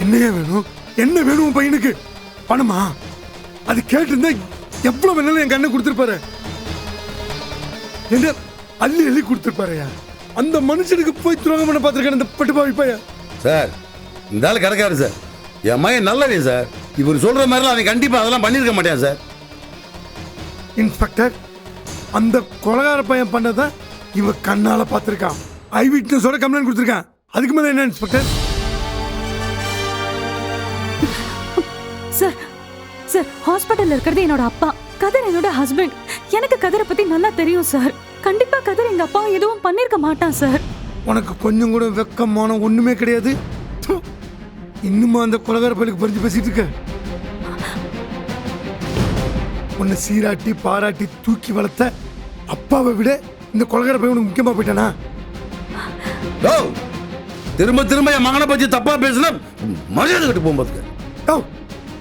என்னையா வேணும்? என்ன வேணும் உன் பையனுக்கு? பணமா? அது கேட்டிருந்தா எவ்வளவு வேணாலும் என் கண்ணை கொடுத்துருப்பாரு. என்ன அள்ளி அள்ளி கொடுத்துருப்பாருயா. அந்த மனுஷனுக்கு போய் துரோகம் பண்ண பார்த்துருக்கேன் இந்த பட்டுப்பாவி பையன். சார் இந்த ஆள் கிடக்காரு சார். என் மகன் நல்லவே சார். இவர் சொல்ற மாதிரிலாம் அவன் கண்டிப்பா அதெல்லாம் பண்ணிருக்க மாட்டேன் சார். இன்ஸ்பெக்டர், அந்த கொலகார பையன் பண்ணதான் இவன் கண்ணால பார்த்திருக்கான். ஐ விட்னஸோட கம்ப்ளைண்ட் கொடுத்துருக்கான். அதுக்கு மேல என்ன இன்ஸ்பெக்டர்? சார் சார், ஹாஸ்பிட்டல்ல இருக்கிறது என்னோட அப்பா, கதிர் என்னோட ஹஸ்பண்ட். எனக்கு கதிரை பத்தி நல்லா தெரியும் சார். கண்டிப்பா கதிர் எங்க அப்பா எதுவும் பண்ணிருக்க மாட்டான் சார். உனக்கு கொஞ்சம் கூட வெக்கமான ஒண்ணுமே கிடையாது. ப்பு. இன்னுமா அந்த கொலகார பையனுக்கு பறிஞ்சு பேசிட்டு இருக்க? உன்னை சீராட்டி பாராட்டி தூக்கி வளர்த்த அப்பாவை விட இந்த கொலகார பையன் உனக்கு முக்கியமா போயிட்டானா? திரும்ப திரும்ப என் மகனை பத்தி தப்பா பேசுனா மரியாதை கட்டு போகும்போது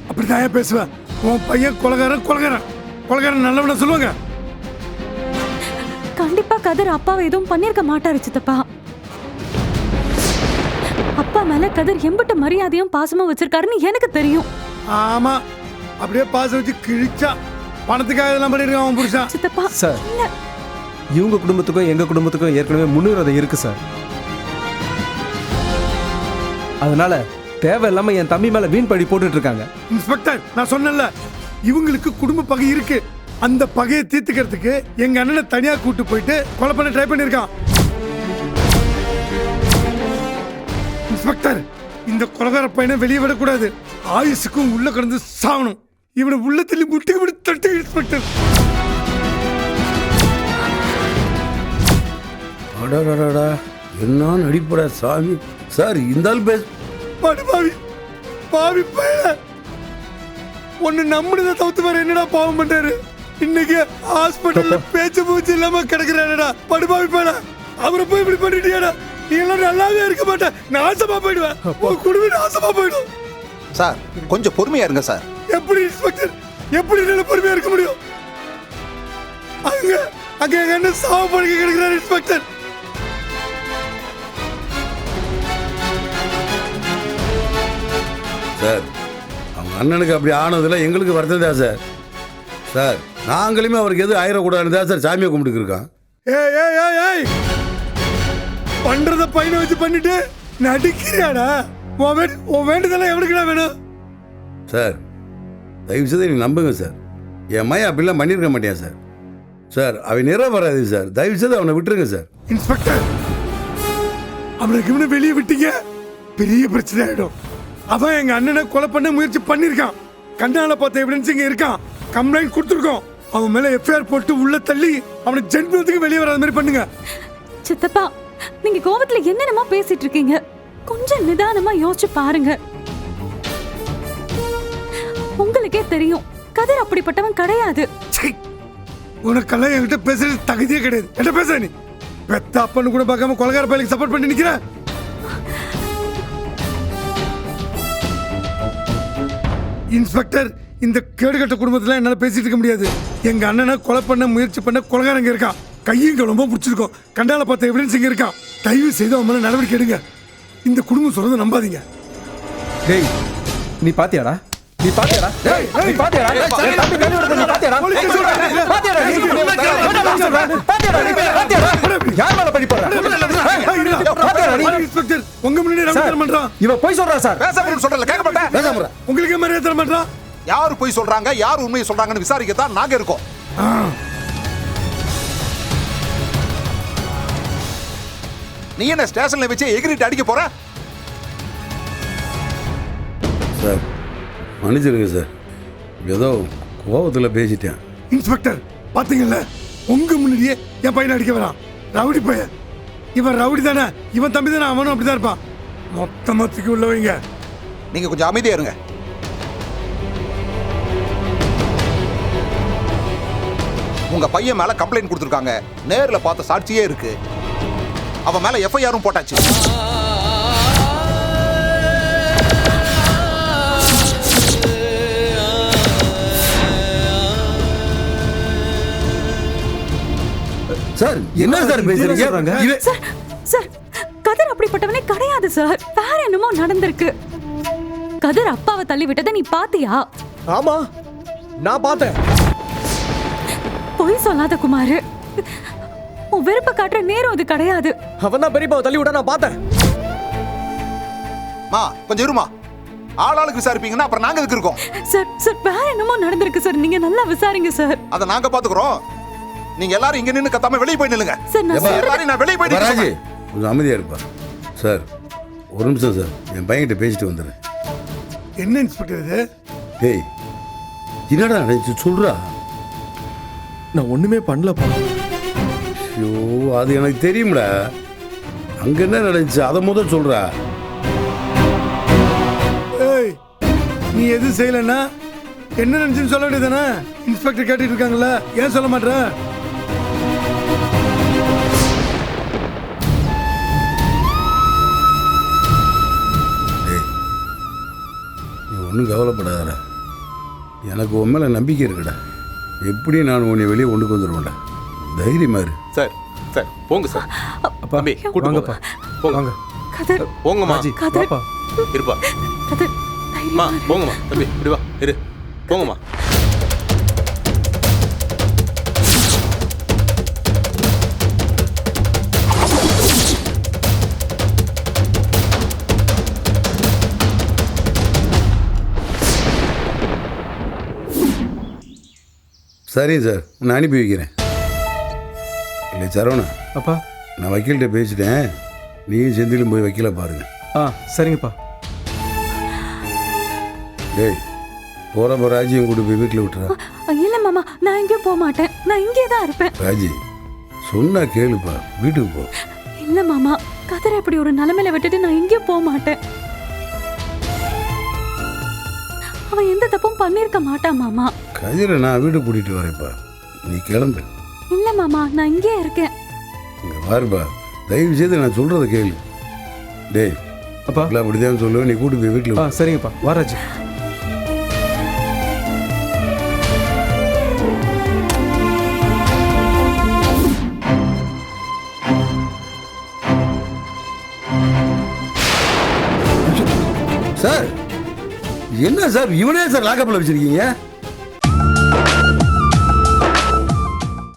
அப்படிதான் ஏன் பேசுவேன்? உன் பையன் கொலகாரன் கொலகாரன் கொலகாரன் நல்லவன சொல்லுவாங்க. கண்டிப்பா கதிர் அப்பாவை எதுவும் பண்ணிருக்க மாட்டாரு சித்தப்பா. அப்பா மேல கதிர் எம்பிட்ட மரியாதையும் பாசமும் வச்சிருக்காருன்னு எனக்கு தெரியும். ஆமா, அப்படியே பாசம் வச்சு கிழிச்சா பணத்துக்காக இதெல்லாம் பண்ணிருக்கான் அவன் புருஷன். சித்தப்பா சார், இவங்க குடும்பத்துக்கும் எங்க குடும்பத்துக்கும் ஏற்கனவே முன்னுரிமை இருக்கு சார். அதனால தேவையில்லாம என் தம்பி மேல வீண் பழி போட்டுட்டு இருக்காங்க. இன்ஸ்பெக்டர், நான் சொன்னேன்ல இவங்களுக்கு குடும்ப பகை இருக்கு. அந்த பகையை தீர்த்துக்கிறதுக்கு எங்க அண்ணனை தனியா கூட்டு போயிட்டு கொலை பண்ண ட்ரை பண்ணிருக்கான். இன்ஸ்பெக்டர், இந்த கொலகார பையனை வெளியே விடக்கூடாது. ஆயுசுக்கும் உள்ள கிடந்து சாகணும். இவனை உள்ளத்தில் முட்டி முடி தட்டு. இன்ஸ்பெக்டர், என்ன நடிப்படா சாமி. சார் இந்த ஆள் பேச பாவி பாவி பையன ஒன்னு நம்பினதை தவிர்த்து வேற என்னடா பாவம் பண்றாரு? இன்னைக்கு ஹாஸ்பிட்டல்ல பேச்சு மூச்சு இல்லாம கிடக்குறானடா படுபாவி பையன. அவரை போய் இப்படி பண்ணிட்டியாடா? நீ எல்லாம் நல்லாவே இருக்க மாட்டேன். நாசமா போயிடுவேன். உன் குடும்பம் நாசமா போயிடும். சார் கொஞ்சம் பொறுமையா இருங்க சார். எப்படி இன்ஸ்பெக்டர், எப்படி நல்ல பொறுமையா இருக்க முடியும்? அங்க அங்க எங்க அண்ணன் சாவ படுக்க கிடக்குறாரு. இன்ஸ்பெக்டர், சார் அவங்க அண்ணனுக்கு அப்படி ஆனதுல எங்களுக்கு வருத்தம் தான் சார். சார் நாங்களுமே அவருக்கு எதுவும் ஆயிடக்கூடாதுன்னு தான் சார் சாமியை கும்பிட்டு இருக்கோம். ஏய் ஏய் ஏய் ஏய், பண்றத பையனை வச்சு பண்ணிட்டு நடிக்கிறியாடா? உன் வேண்டுதெல்லாம் எவனுக்குடா வேணும்? சார் தயவு செய்து நீ நம்புங்க சார். என் மையம் அப்படிலாம் பண்ணியிருக்க மாட்டேன் சார். சார் அவன் நிறைவேறாது சார். தயவு செய்து அவனை விட்டுருங்க சார். இன்ஸ்பெக்டர், அவனுக்கு இவனை வெளியே விட்டீங்க பெரிய பிரச்சனை ஆயிடும். அவன் எங்க அண்ணனை கொலை பண்ண முயற்சி பண்ணிருக்கான். கண்ணால பார்த்த எவிடன்ஸ் இங்க இருக்கான். கம்ப்ளைண்ட் கொடுத்துருக்கோம். அவன் மேல எஃப்ஐஆர் போட்டு உள்ள தள்ளி அவனை ஜென்மத்துக்கு வெளியே வராத மாதிரி பண்ணுங்க. சித்தப்பா, நீங்க கோவத்துல என்னென்னமோ பேசிட்டு இருக்கீங்க. கொஞ்சம் நிதானமா யோசிச்சு பாருங்க. உங்களுக்கே தெரியும் கதிர் அப்படிப்பட்டவன் கிடையாது. உனக்கெல்லாம் என்கிட்ட பேசுறது தகுதியே கிடையாது. என்ன பேச நீ? பெத்த அப்பன்னு கூட பார்க்காம கொலகார பையனுக்கு சப்போர்ட் பண்ணி நிக்கிற. இன்ஸ்பெக்டர், இந்த கேடுகட்ட குடும்பத்துல என்னால பேசிட்டு இருக்க முடியாது. எங்க அண்ணனை கொலை பண்ண முயற்சி பண்ண கொலகாரங்க இருக்கான். கையும் ரொம்ப பிடிச்சிருக்கோம். கண்டால பார்த்த எவிடன்ஸ் இங்க இருக்கான். தயவு செய்து அவன் மேல நடவடிக்கை எடுங்க. இந்த குடும்பம் சொல்றதை நம்பாதீங்க. டேய், நீ பாத்தியாடா? நீ பாத்தியாடா? டேய், நீ பாத்தியாடா? என் தம்பி கண்ணு விடுறது நீ பாத்தியாடா? பாத்தியாடா? யார் மேல பழி போடுற? இன்ஸ்பெக்டர், உங்க முன்னாடி ரமேஷ் பண்றான். இவன் போய் சொல்றான் சார். பேசாம சொல்றல கேட்க மாட்டேன். பேசாம உங்களுக்கு மரியாதை தர மாட்டான். யாரு போய் சொல்றாங்க, யார் உண்மையை சொல்றாங்கன்னு விசாரிக்க தான் நாங்க இருக்கோம். நீ என்ன ஸ்டேஷன்ல வச்சு எகிரிட்டு அடிக்க போற? சார் மன்னிச்சிருங்க சார். ஏதோ கோபத்தில் பேசிட்டேன். இன்ஸ்பெக்டர், பாத்தீங்கல்ல, உங்க முன்னாடியே என் பையனை அடிக்க வரான். ரவுடி பையன். இவன் ரவுடி தானே, இவன் தம்பி தானே, அவனும் அப்படிதான் இருப்பான். மொத்தமத்துக்கு உள்ள வைங்க. நீங்க கொஞ்சம் அமைதியா இருங்க. உங்க பையன் மேல கம்ப்ளைண்ட் கொடுத்திருக்காங்க. நேர்ல பார்த்த சாட்சியே இருக்கு. அவன் மேல எஃப்ஐஆரும் போட்டாச்சு. சார் என்ன சார் பேசுறீங்க? சார் சார், கதிர் அப்படிப்பட்டவனே கிடையாது சார். வேற என்னமோ நடந்திருக்கு. கதிர் அப்பாவை தள்ளி விட்டதை நீ பாத்தியா? ஆமா, நான் பார்த்தேன். பொய் சொல்லாத குமார். உன் வெறுப்ப காட்டுற நேரம் அது கிடையாது. அவன் தான் பெரியப்பாவை தள்ளி விட நான் பார்த்தேன். மா கொஞ்சம் இருமா. ஆளாளுக்கு விசாரிப்பீங்கன்னா அப்புறம் நாங்க எதுக்கு இருக்கோம்? சார் சார் வேற என்னமோ நடந்திருக்கு சார். நீங்க நல்லா விசாரிங்க சார். அதை நாங்க பாத்துக்கிறோம். நீங்க எல்லாரும் இங்க நின்னு கத்தாம வெளியே போய் நில்லுங்க. சார் நான் சொல்றேன். எல்லாரும் நான் வெளியே போய் ராஜி நில்லுங்க. கொஞ்சம் அமைதியாக இருப்பா. சார் ஒரு நிமிஷம் சார், என் பையன்கிட்ட பேசிட்டு வந்துடுறேன். என்ன இன்ஸ்பெக்டர் இது? டேய் என்னடா நினைச்சு சொல்கிறா? நான் ஒண்ணுமே பண்ணலப்பா. ஐயோ அது எனக்கு தெரியும்டா. அங்கே என்ன நடந்துச்சு அதை முதல் சொல்கிறா. ஏய், நீ எதுவும் செய்யலன்னா என்ன நினைச்சுன்னு சொல்ல வேண்டியதானே? இன்ஸ்பெக்டர் கேட்டுட்டு இருக்காங்கல்ல, ஏன் சொல்ல மாட்டேற? டேய் நீ ஒன்றும் கவலைப்படாதடா. எனக்கு உன் மேலே நம்பிக்கை இருக்குடா. எப்படி நான் உன்னை வெளியே கொண்டு வந்துடுவேன்டா. தைரியமா இரு. சார் சார் போங்க சார். அப்பா தம்பி, கூட்டு வாங்கப்பா, போங்க. வாங்க. கதிர் போங்கம்மா. ராஜி, கதிர். வாப்பா. இருப்பா. கதிர் அம்மா போங்கம்மா. தம்பி இப்படி வா, இரு. போங்கம்மா. சரிங்க சார், நான் அனுப்பி வைக்கிறேன். இல்லை சரவணா, அப்பா. நான் வக்கீல்கிட்ட பேசிட்டேன். நீயும் செந்திலும் போய் வக்கீலை பாருங்க. சரிங்கப்பா. டேய் போகிறப்ப ராஜியும் கூட்டு போய் வீட்டில் விட்டுறா. இல்ல மாமா, நான் எங்கேயும் போக மாட்டேன். நான் இங்கே தான் இருப்பேன். ராஜி சொன்னா கேளுப்பா, வீட்டுக்கு போ. இல்ல மாமா, கதிரை இப்படி ஒரு நிலைமையில விட்டுட்டு நான் எங்கேயும் போக மாட்டேன். அவன் எந்த தப்பும் பண்ணிருக்க மாட்டான் மாமா. கதிரை நான் வீட்டுக்கு கூட்டிகிட்டு வரேன்ப்பா, நீ கிளம்பு. இல்ல மாமா, நான் இங்கே இருக்கேன். இங்கே பாருப்பா, தயவு செய்து நான் சொல்கிறத கேளு. டேய் அப்பா. இல்லை அப்படிதான் சொல்லுவேன், நீ கூட்டு போய் வீட்டில் சரிங்கப்பா, வா ராஜி. சார் என்ன சார் இவனே சார் லாக்கப்பில் வச்சிருக்கீங்க?